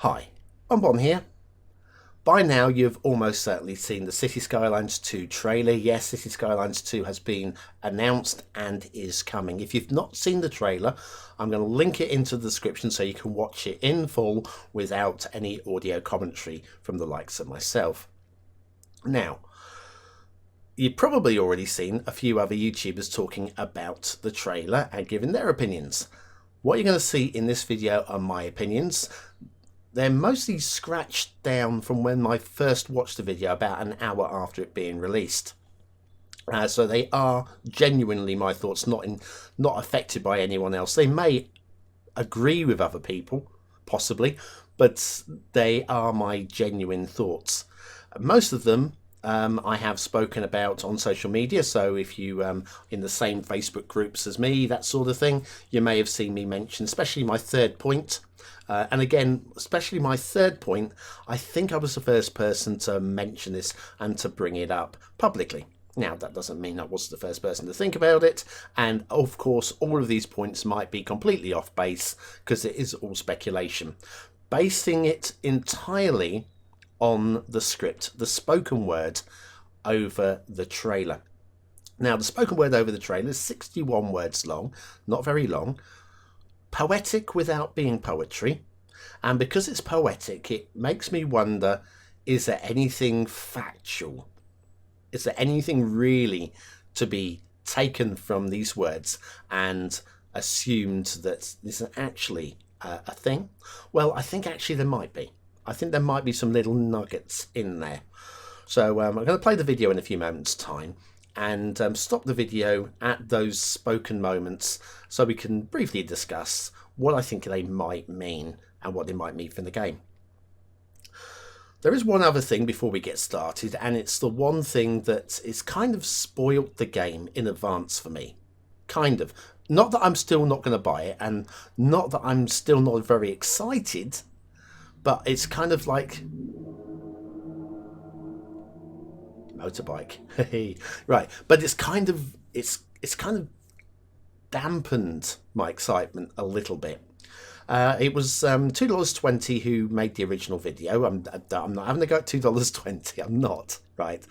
Hi, BonBonB here. By now you've almost certainly seen the Cities Skylines 2 trailer. Yes, Cities Skylines 2 has been announced and is coming. If you've not seen the trailer, I'm going to link it into the description so you can watch it in full without any audio commentary from the likes of myself. Now, you've probably already seen a few other YouTubers talking about the trailer and giving their opinions. What you're going to see in this video are my opinions. They're mostly scratched down from when I first watched the video about an hour after it being released. So they are genuinely my thoughts, not affected by anyone else. They may agree with other people, possibly, but they are my genuine thoughts. Most of them I have spoken about on social media, so if you in the same Facebook groups as me, that sort of thing, you may have seen me mention, especially my third point. And again, especially my third point, I think I was the first person to mention this and to bring it up publicly. Now, that doesn't mean I was the first person to think about it, and of course all of these points might be completely off base because it is all speculation. Basing it entirely on the script, the spoken word over the trailer. Now, the spoken word over the trailer is 61 words long, not very long, poetic without being poetry, and because it's poetic, it makes me wonder, is there anything factual? Is there anything really to be taken from these words and assumed that this is actually a thing? Well, I think actually there might be. I think there might be some little nuggets in there. So I'm going to play the video in a few moments' time and stop the video at those spoken moments so we can briefly discuss what I think they might mean and what they might mean for the game. There is one other thing before we get started, and it's the one thing that is kind of spoilt the game in advance for me. Kind of. Not that I'm still not going to buy it, and not that I'm still not very excited, but it's kind of like motorbike. Right, but it's kind of dampened my excitement a little bit. It was $2.20 who made the original video. I'm not having to go at $2.20. I'm not, right.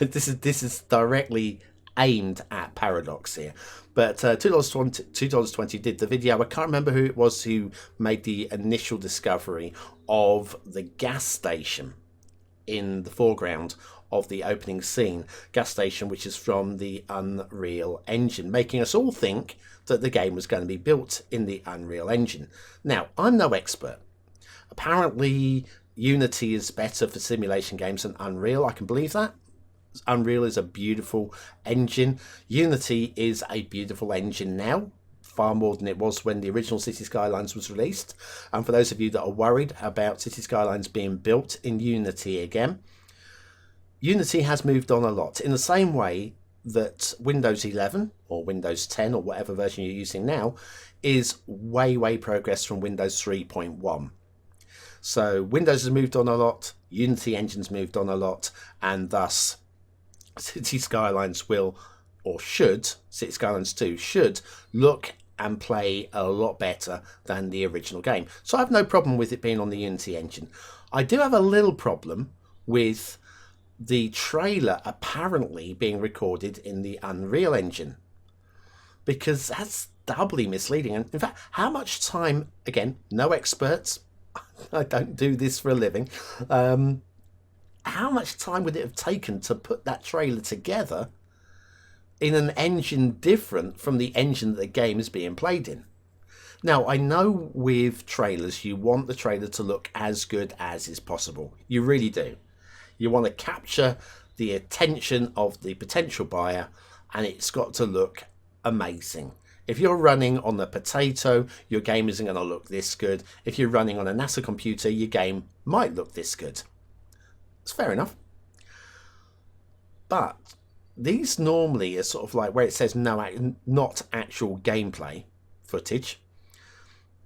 This is directly aimed at Paradox here, but $2.20 did the video. I can't remember who it was who made the initial discovery of the gas station in the foreground of the opening scene, gas station which is from the Unreal Engine, making us all think that the game was going to be built in the Unreal Engine. Now, I'm no expert. Apparently Unity is better for simulation games than Unreal. I can believe that. Unreal is a beautiful engine. Unity is a beautiful engine now, far more than it was when the original Cities Skylines was released. And for those of you that are worried about Cities Skylines being built in Unity again, Unity has moved on a lot, in the same way that Windows 11 or Windows 10 or whatever version you're using now is way progress from Windows 3.1. So Windows has moved on a lot, Unity engine's moved on a lot, and thus Cities Skylines will, or should, Cities Skylines 2 should look and play a lot better than the original game. So I have no problem with it being on the Unity engine. I do have a little problem with the trailer apparently being recorded in the Unreal Engine, because that's doubly misleading. And in fact, how much time, again, no experts, I don't do this for a living, how much time would it have taken to put that trailer together in an engine different from the engine that the game is being played in? Now, I know with trailers, you want the trailer to look as good as is possible. You really do. You want to capture the attention of the potential buyer, and it's got to look amazing. If you're running on the potato, your game isn't going to look this good. If you're running on a NASA computer, your game might look this good. It's fair enough. But these normally are sort of like where it says not actual gameplay footage.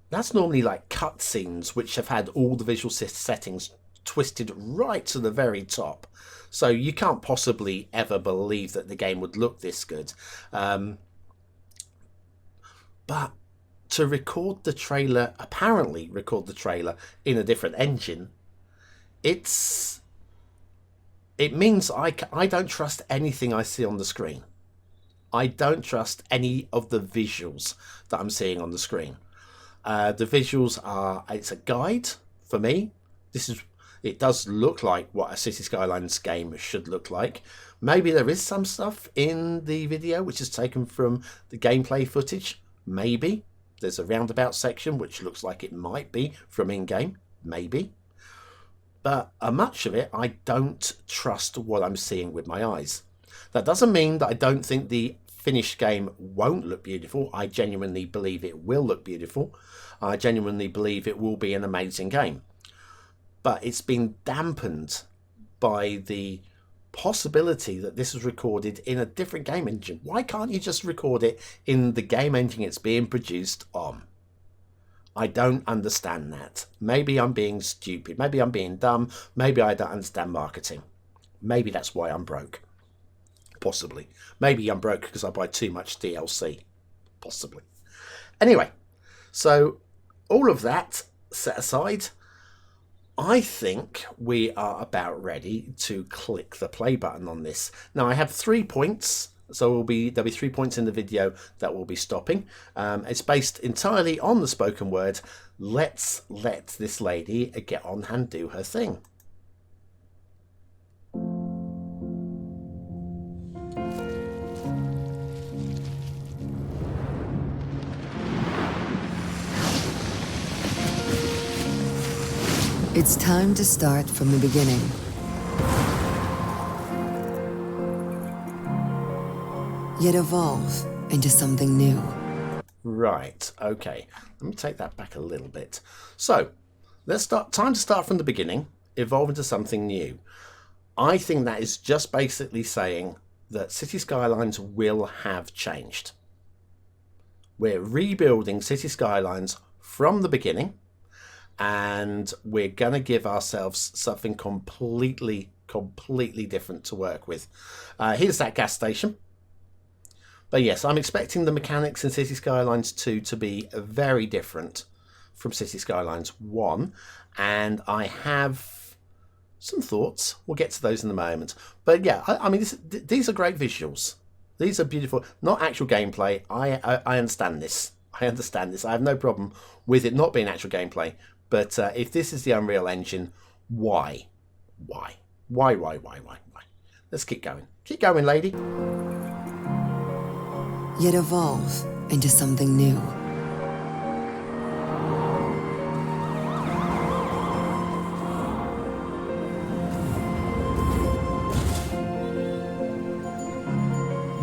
That's normally like cutscenes which have had all the visual settings twisted right to the very top, so you can't possibly ever believe that the game would look this good. But to record the trailer, apparently record the trailer in a different engine, it means I don't trust anything I see on the screen. I don't trust any of the visuals that I'm seeing on the screen. The visuals are, it's a guide for me. It does look like what a Cities Skylines game should look like. Maybe there is some stuff in the video which is taken from the gameplay footage. Maybe. There's a roundabout section which looks like it might be from in-game. Maybe. But much of it, I don't trust what I'm seeing with my eyes. That doesn't mean that I don't think the finished game won't look beautiful. I genuinely believe it will look beautiful. I genuinely believe it will be an amazing game. But it's been dampened by the possibility that this was recorded in a different game engine. Why can't you just record it in the game engine it's being produced on? I don't understand that. Maybe I'm being stupid. Maybe I'm being dumb. Maybe I don't understand marketing. Maybe that's why I'm broke. Possibly. Maybe I'm broke because I buy too much DLC. Possibly. Anyway, so all of that set aside, I think we are about ready to click the play button on this. Now I have 3 points, so there'll be 3 points in the video that will be stopping. It's based entirely on the spoken word. Let's let this lady get on and do her thing. It's time to start from the beginning. Yet evolve into something new. Right, okay. Let me take that back a little bit. So, let's start. Time to start from the beginning, evolve into something new. I think that is just basically saying that Cities Skylines will have changed. We're rebuilding Cities Skylines from the beginning. And we're going to give ourselves something completely different to work with. Here's that gas station. But yes, I'm expecting the mechanics in Cities Skylines 2 to be very different from Cities Skylines 1. And I have some thoughts. We'll get to those in a moment. But yeah, I mean, these are great visuals. These are beautiful. Not actual gameplay. I understand this. I understand this. I have no problem with it not being actual gameplay. But if this is the Unreal Engine, why? Why? Let's keep going. Keep going, lady. Yet evolve into something new.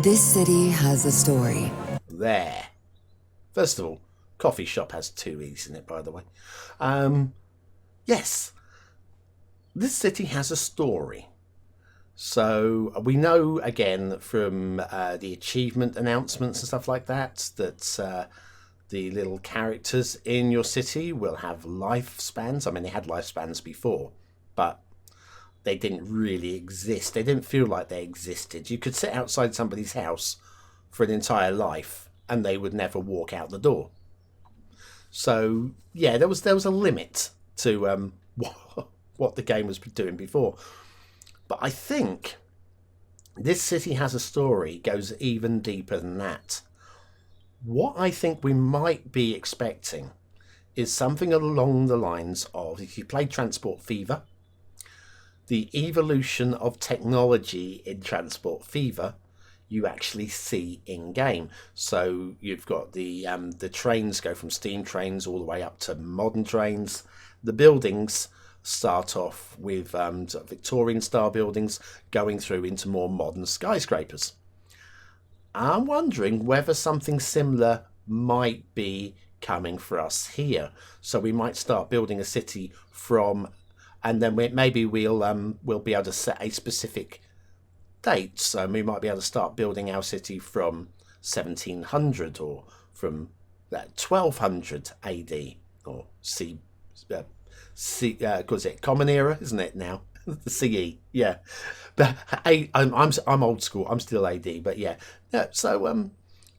This city has a story. There. First of all, coffee shop has 2 E's in it, by the way. Yes, this city has a story. So we know, again, from the achievement announcements and stuff like that, that the little characters in your city will have lifespans. I mean, they had lifespans before, but they didn't really exist. They didn't feel like they existed. You could sit outside somebody's house for an entire life and they would never walk out the door. So yeah, there was a limit to what the game was doing before. But I think this city has a story goes even deeper than that. What I think we might be expecting is something along the lines of, if you play Transport Fever, the evolution of technology in Transport Fever you actually see in game. So you've got the trains go from steam trains all the way up to modern trains. The buildings start off with sort of Victorian style buildings going through into more modern skyscrapers. I'm wondering whether something similar might be coming for us here. So we might start building a city from, and then maybe we'll be able to set a specific date. So we might be able to start building our city from 1700 or from 1200 AD or because it's Common Era, isn't it now? The CE, yeah. But I'm old school. I'm still AD, but yeah. So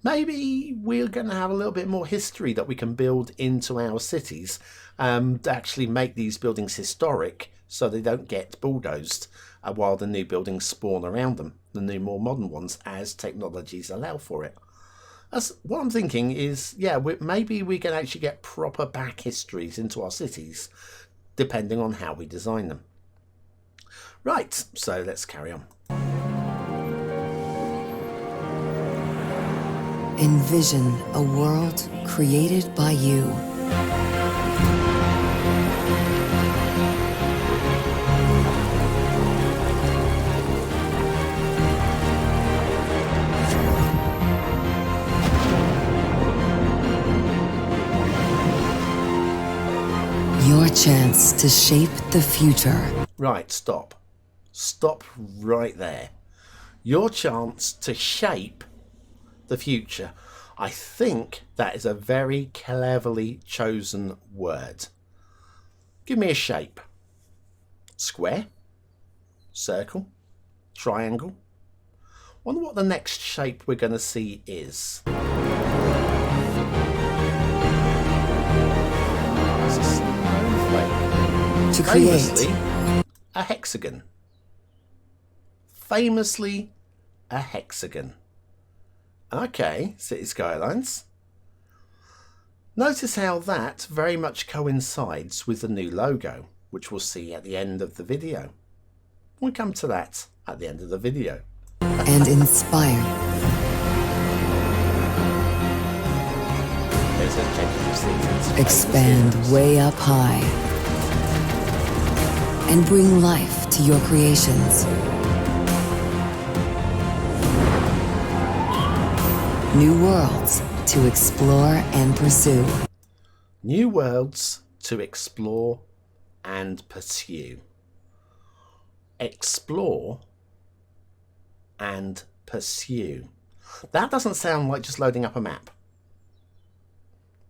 maybe we're going to have a little bit more history that we can build into our cities, to actually make these buildings historic so they don't get bulldozed while the new buildings spawn around them, the new more modern ones, as technologies allow for it. That's what I'm thinking is, yeah, maybe we can actually get proper back histories into our cities, depending on how we design them. Right, so let's carry on. Envision a world created by you. Your chance to shape the future. Right, stop. Stop right there. Your chance to shape the future. I think that is a very cleverly chosen word. Give me a shape. Square, circle, triangle. Wonder what the next shape we're going to see is. To create Famously, a hexagon. Famously, a hexagon. Okay, Cities Skylines. Notice how that very much coincides with the new logo, which we'll see at the end of the video. We'll come to that at the end of the video. and inspire. There's a change of seasons. Expand way up high and bring life to your creations. New worlds to explore and pursue. New worlds to explore and pursue. Explore and pursue. That doesn't sound like just loading up a map.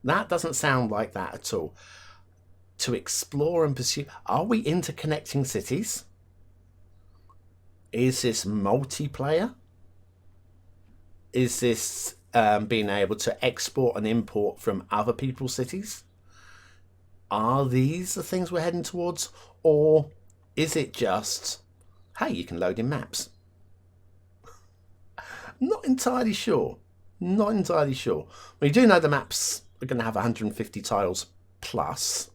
That doesn't sound like that at all. To explore and pursue. Are we interconnecting cities? Is this multiplayer? Is this being able to export and import from other people's cities? Are these the things we're heading towards? Or is it just, hey, you can load in maps? Not entirely sure. Not entirely sure. We do know the maps are going to have 150 tiles plus.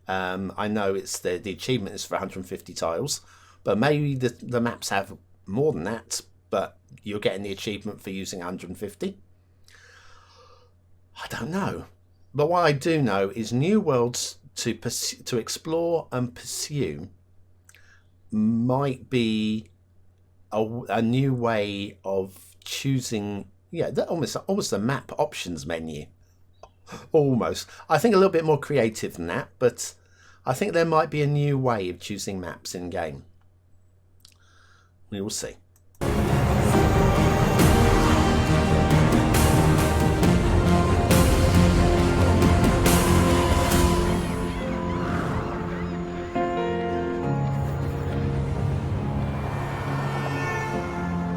I know it's the achievement is for 150 tiles, but maybe the maps have more than that, but you're getting the achievement for using 150. I don't know. But what I do know is new worlds to explore and pursue might be a new way of choosing. Yeah, almost a map options menu. Almost. I think a little bit more creative than that, but I think there might be a new way of choosing maps in game. We will see.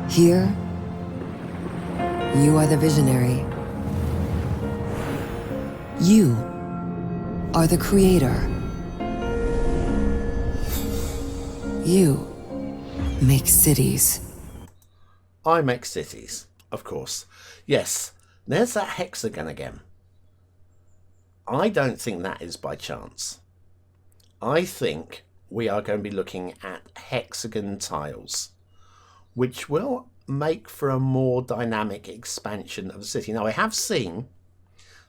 Here, you are the visionary. You are the creator. You make cities. I make cities, of course. Yes, there's that hexagon again. I don't think that is by chance. I think we are going to be looking at hexagon tiles, which will make for a more dynamic expansion of the city. Now, I have seen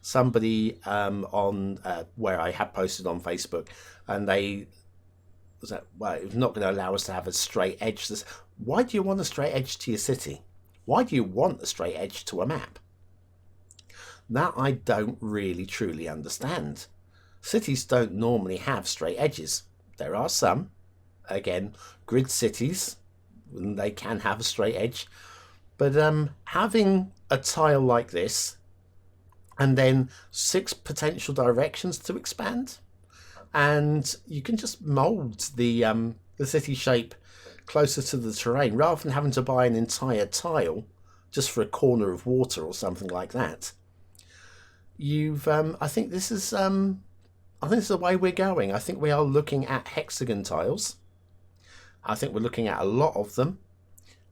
somebody on where I had posted on Facebook, and they was that, well, it's not going to allow us to have a straight edge. Why do you want a straight edge to your city? Why do you want a straight edge to a map? That I don't really truly understand. Cities don't normally have straight edges. There are some, again, grid cities, they can have a straight edge, but having a tile like this and then 6 potential directions to expand, and you can just mold the city shape closer to the terrain rather than having to buy an entire tile just for a corner of water or something like that. I think this is the way we're going. I think we are looking at hexagon tiles. I think we're looking at a lot of them,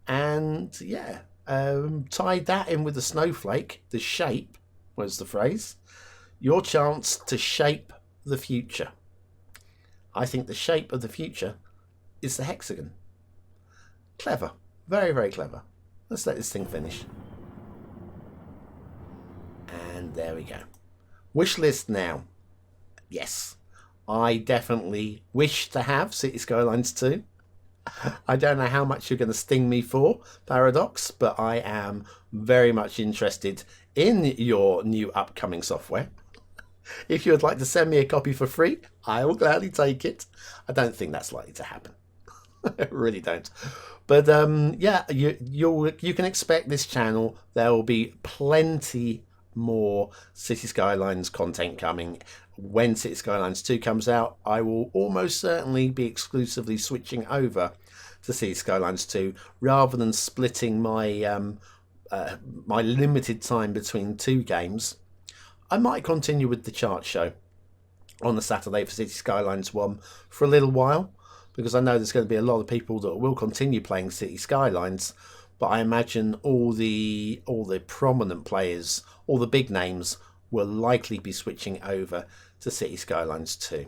and yeah, tied that in with the snowflake. The shape was the phrase. Your chance to shape the future. I think the shape of the future is the hexagon. Clever. Very, very clever. Let's let this thing finish. And there we go. Wish list now. Yes, I definitely wish to have Cities Skylines 2. I don't know how much you're going to sting me for, Paradox, but I am very much interested in your new upcoming software. If you would like to send me a copy for free, I will gladly take it. I don't think that's likely to happen. I really don't. But yeah, you can expect this channel. There will be plenty more Cities Skylines content coming. When Cities Skylines 2 comes out, I will almost certainly be exclusively switching over to Cities Skylines 2 rather than splitting my my limited time between two games. I might continue with the chart show on the Saturday for Cities Skylines 1 for a little while, because I know there's going to be a lot of people that will continue playing Cities Skylines, but I imagine all the prominent players, all the big names, will likely be switching over to Cities Skylines 2.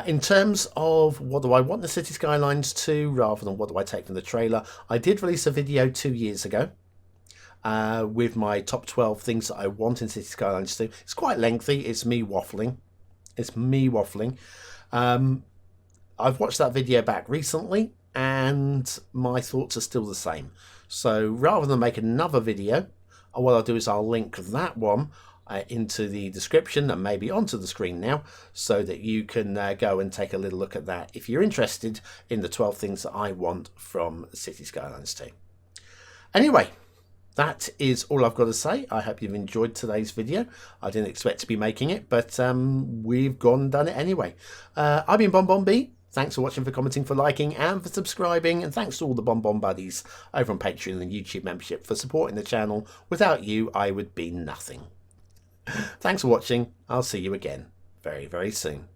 In terms of what do I want the Cities Skylines 2 rather than what do I take from the trailer, I did release a video 2 years ago with my top 12 things that I want in Cities Skylines 2. It's quite lengthy. It's me waffling. I've watched that video back recently and my thoughts are still the same. So rather than make another video, what I'll do is I'll link that one into the description and maybe onto the screen now, so that you can go and take a little look at that if you're interested in the 12 things that I want from Cities Skylines 2. Anyway, that is all I've got to say. I hope you've enjoyed today's video. I didn't expect to be making it, but we've gone and done it anyway. I've been BonBonB. Thanks for watching, for commenting, for liking, and for subscribing. And thanks to all the BonBon buddies over on Patreon and YouTube membership for supporting the channel. Without you, I would be nothing. Thanks for watching. I'll see you again very, very soon.